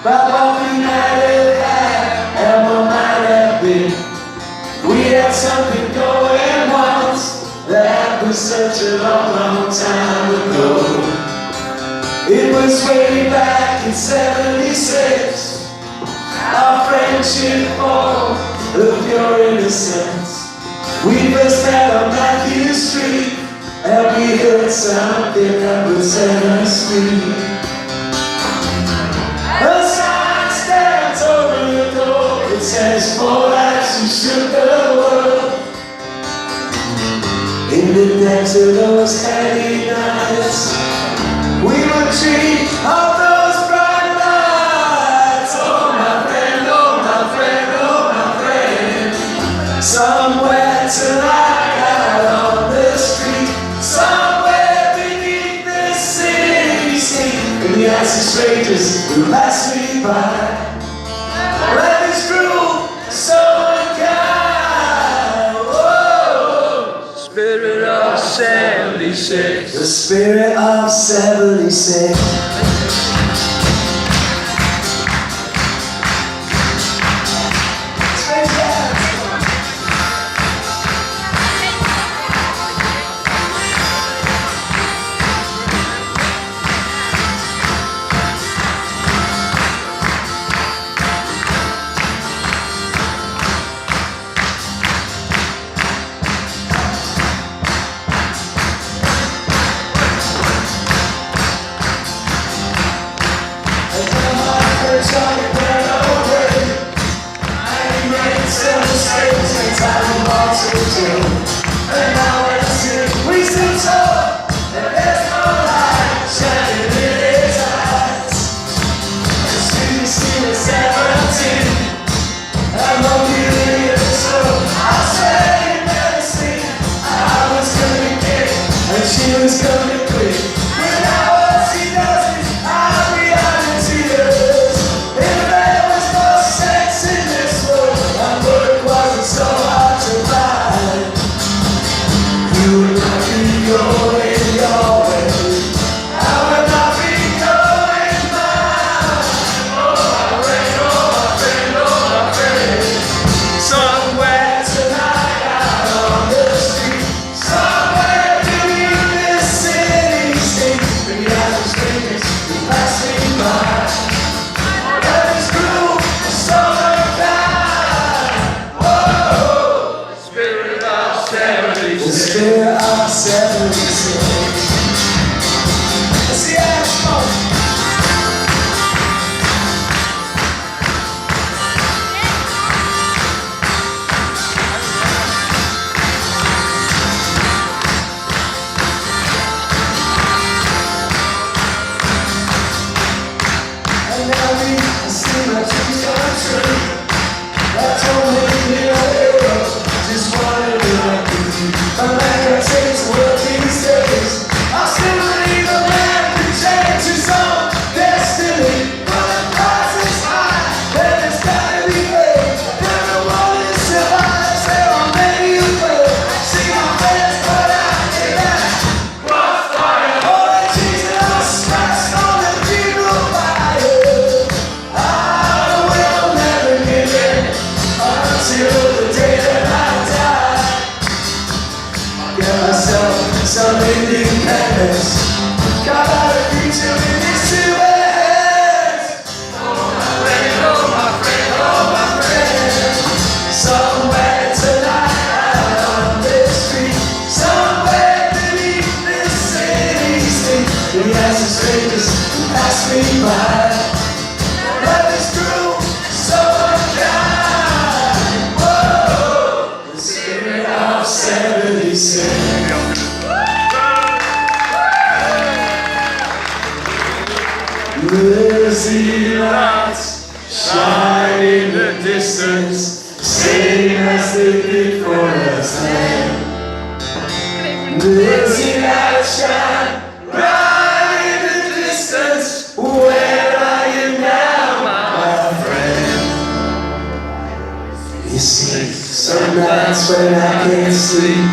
about what we might have had and what might have been. We had something going once that was such a long, long time ago. It was way back in '76, our friendship born of your innocence. We first met on Matthew Street, and we heard something that would set us free. A sign stands over the door, it says, "For lives who shook the world." In the depths of those heady nights, we would dream of those bright lights. Oh my friend, oh my friend, oh my friend. Somewhere tonight out on the street, somewhere beneath the city street, in the eyes of strangers who pass me by. Life is cruel, so unkind. Whoa. Spirit of '76. The spirit of '76. And now I see we still talk, and there's no light shining in his eyes. The street is still 17, I'm only living so I say you never seen I was gonna get, and she was gonna quit. But now what she does is I'll be out in tears. If there was no sex in this world, my work wasn't so hard to find. You would not be going your way, I would not be going mine. Oh my friend, oh my friend, oh my friend. Somewhere tonight out on the street, somewhere beneath this city street, in the eyes of strangers who pass me by. Life is cruel, so unkind. Whoa. Spirit of '76. The spirit of '76. Let's see how it's going. And now we see my dreams come true. That told me you're a hero, just wanted to like you. I'm like I take to work these days. I still believe a man can change his own destiny. But the price is high, and it's gotta be paid. Everyone is survives, there are many who fail. See my friends, but I can't. Crossfire, oh Jesus Christ on the funeral pyre. I will never give in until the day that I die. Get myself some independence. Got out a future in these two hands. Oh my friend, oh my friend, oh my friend. Somewhere tonight out on this street, somewhere beneath this city street, in the eyes of strangers who pass me by. Life is cruel, so unkind. Whoa. The spirit of '76. Lizzie lights shine in the distance, same as they did for us then. Lizzie lights shine bright in the distance. Where are you now, my friend? You see, some nights when I can't sleep,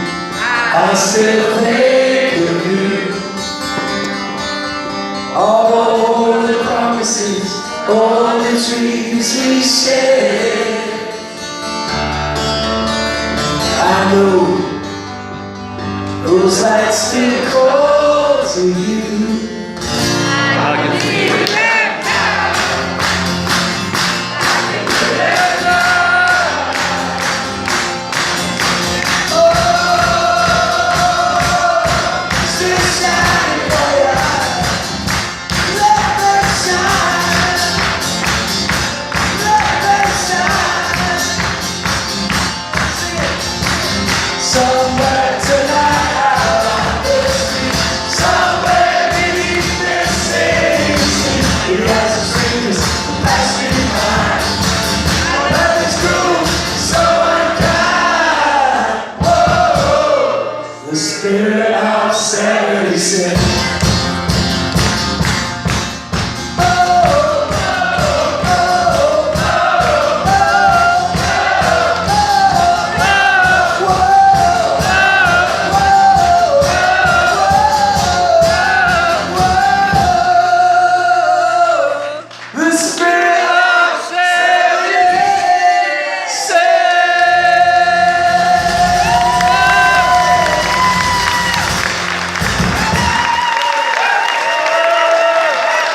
I still think of you. All the promises all the dreams we shared. I know those lights still call to you.